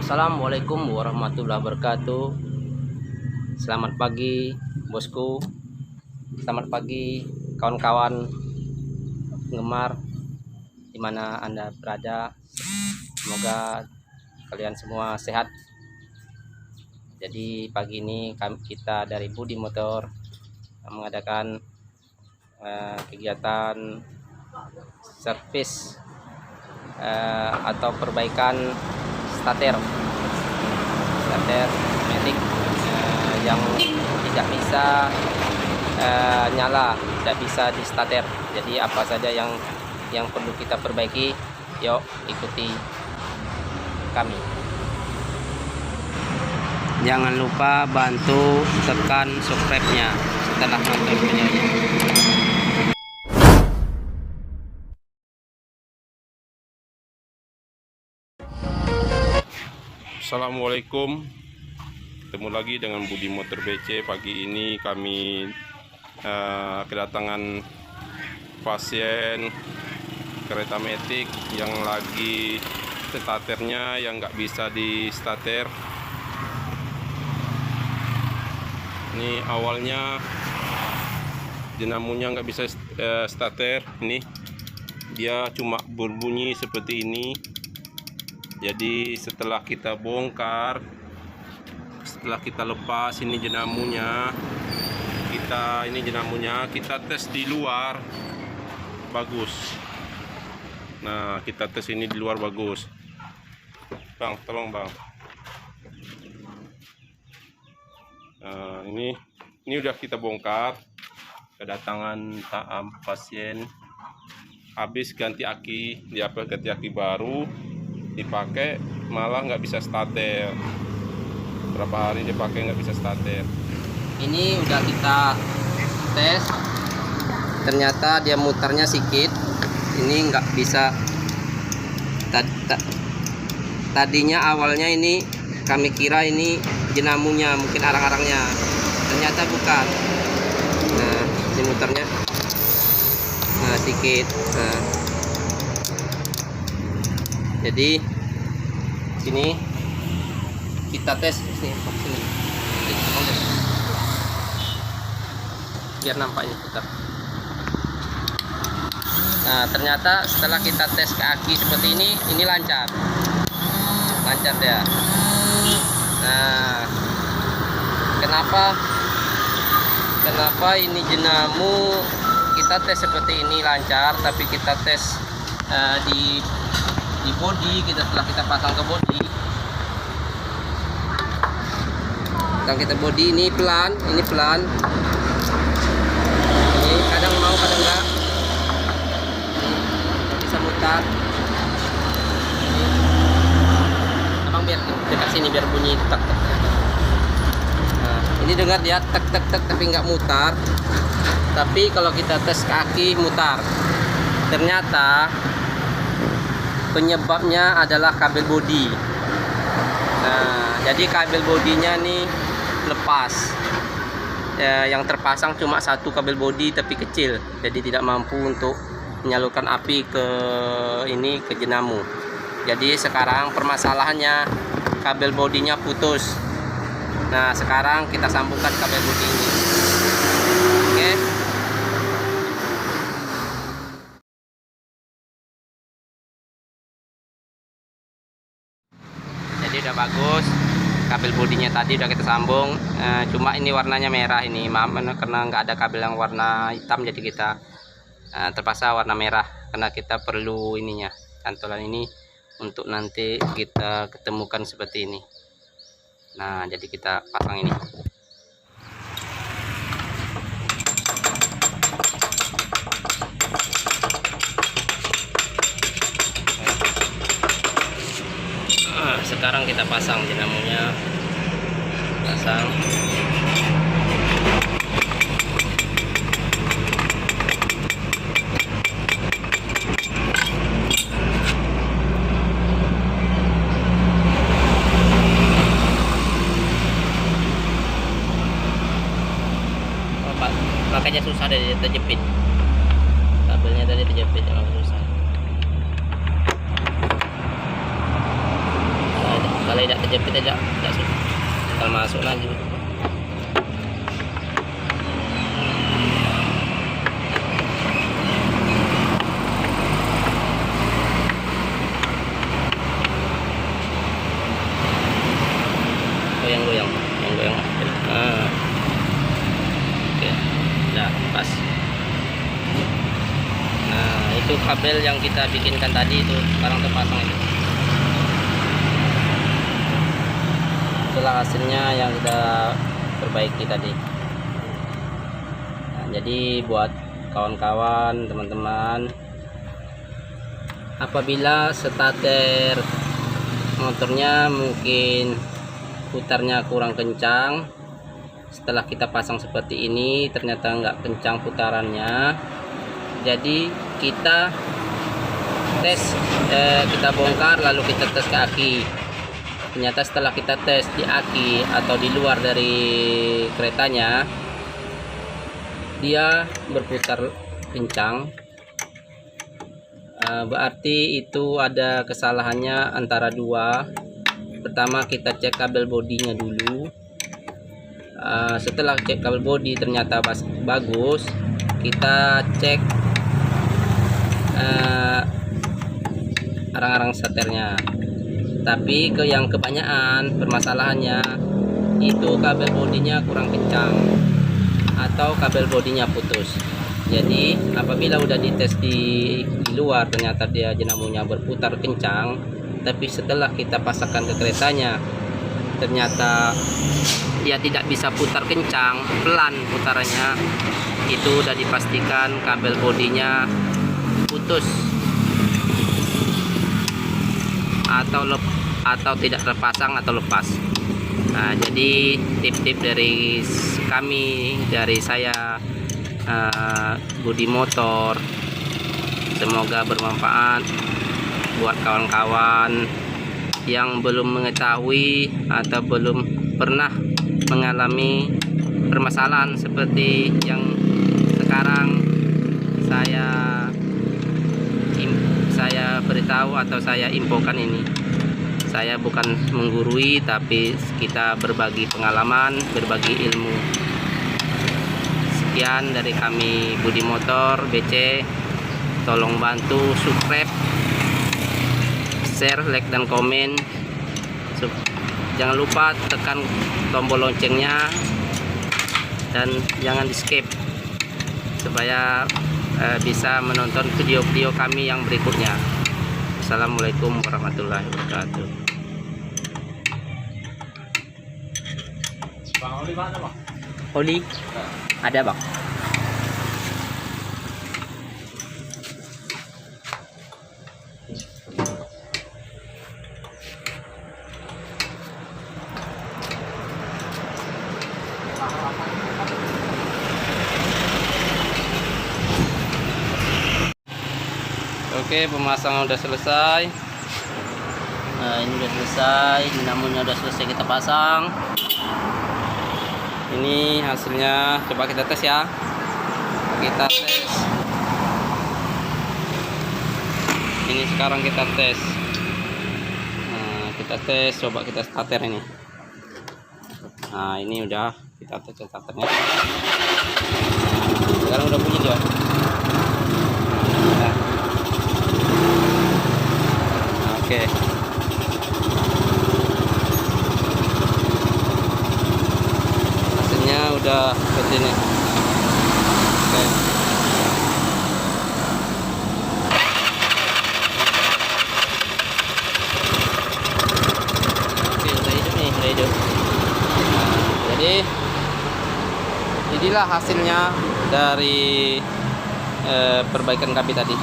Assalamualaikum warahmatullahi wabarakatuh. Selamat pagi bosku, selamat pagi kawan-kawan penggemar dimana Anda berada. Semoga kalian semua sehat. Jadi pagi ini kita dari Budi Motor mengadakan kegiatan servis atau perbaikan starter metik yang tidak bisa nyala, tidak bisa di starter. Jadi apa saja yang perlu kita perbaiki, yuk ikuti kami. Jangan lupa bantu tekan subscribe-nya setelah nonton videonya. Assalamualaikum, ketemu lagi dengan Budi Motor BC. Pagi ini kami kedatangan pasien kereta metik yang lagi starternya yang nggak bisa di starter. Ini awalnya dinamonya nggak bisa starter, ini dia cuma berbunyi seperti ini. Jadi setelah kita bongkar, setelah kita lepas ini jenamunya, kita tes di luar bagus. Nah, kita tes ini di luar bagus. Bang, tolong bang. Nah, ini udah kita bongkar. Kedatangan pasien habis ganti aki, ganti aki baru. Dipakai malah nggak bisa starter. Berapa hari dipakai nggak bisa starter. Ini udah kita tes, ternyata dia mutarnya sedikit. Ini nggak bisa. Tadinya awalnya ini kami kira ini jenamunya, mungkin arang-arangnya, ternyata bukan. Nah, ini mutarnya sedikit. Jadi sini kita tes sini, biar nampaknya putar. Nah, ternyata setelah kita tes ke aki seperti ini lancar ya. Nah, kenapa ini jenamu kita tes seperti ini lancar, tapi kita tes di bodi, setelah kita pasang ke bodi, ini pelan, ini kadang mau kadang enggak, bisa mutar. Abang biar dekat sini biar bunyi tek tek. Nah, ini dengar dia tek tek tek tapi nggak mutar. Tapi kalau kita tes kaki mutar. Ternyata penyebabnya adalah kabel bodi. Nah, jadi kabel bodinya nih lepas. Yang terpasang cuma satu kabel bodi tapi kecil, jadi tidak mampu untuk menyalurkan api ke jenamu. Jadi sekarang permasalahannya kabel bodinya putus. Nah, sekarang kita sambungkan kabel bodi ini. Oke. Jadi udah bagus, kabel bodinya tadi udah kita sambung. Cuma ini warnanya merah ini, maaf karena nggak ada kabel yang warna hitam, jadi kita terpaksa warna merah karena kita perlu ininya, cantolan ini untuk nanti kita ketemukan seperti ini. Nah, jadi kita pasang ini. Sekarang kita pasang dinamonya, pasang. Makanya susah dari terjepit, kabelnya tadi terjepit, emang susah. Kalau tidak jepit tidak sulit, tinggal masuk lagi. Goyang-goyang. Oke, udah pas. Nah, itu kabel yang kita bikinkan tadi itu sekarang terpasang itu. Itulah hasilnya yang kita perbaiki tadi. Nah, jadi buat kawan-kawan, teman-teman, apabila starter motornya mungkin putarnya kurang kencang, setelah kita pasang seperti ini ternyata nggak kencang putarannya, jadi kita tes, kita bongkar lalu kita tes ke aki. Ternyata setelah kita tes di aki atau di luar dari keretanya, dia berputar kencang, berarti itu ada kesalahannya antara dua. Pertama kita cek kabel bodinya dulu. Setelah cek kabel bodi ternyata bagus, kita cek arang-arang starternya. Tapi yang kebanyakan permasalahannya itu kabel bodinya kurang kencang atau kabel bodinya putus. Jadi apabila udah dites di luar ternyata dia dinamonya berputar kencang, tapi setelah kita pasangkan ke keretanya ternyata dia tidak bisa putar kencang, pelan putarannya, itu udah dipastikan kabel bodinya putus atau tidak terpasang atau lepas. Nah, jadi tip-tip dari kami, dari saya, Budi Motor, semoga bermanfaat buat kawan-kawan yang belum mengetahui atau belum pernah mengalami permasalahan seperti yang sekarang saya beritahu atau saya infokan ini. Saya bukan menggurui, tapi kita berbagi pengalaman, berbagi ilmu. Sekian dari kami Budi Motor BC. Tolong bantu subscribe, share, like, dan komen. Jangan lupa tekan tombol loncengnya dan jangan di skip supaya bisa menonton video-video kami yang berikutnya. Assalamualaikum warahmatullahi wabarakatuh. Bang Oli mana, Bang? Oli ada, Bang. Oke, pemasangan udah selesai. Nah, ini udah selesai, dinamonya udah selesai kita pasang. Ini hasilnya, coba kita tes ya. Kita tes. Ini sekarang kita tes. Nah, kita tes, coba kita starter ini. Nah, ini udah kita tes starternya. Sekarang udah bunyi dia. Nah. Oke. Hasilnya udah seperti ini. Oke. Oke, udah hidup nih, udah hidup. Nah, jadi inilah hasilnya dari perbaikan kami tadi.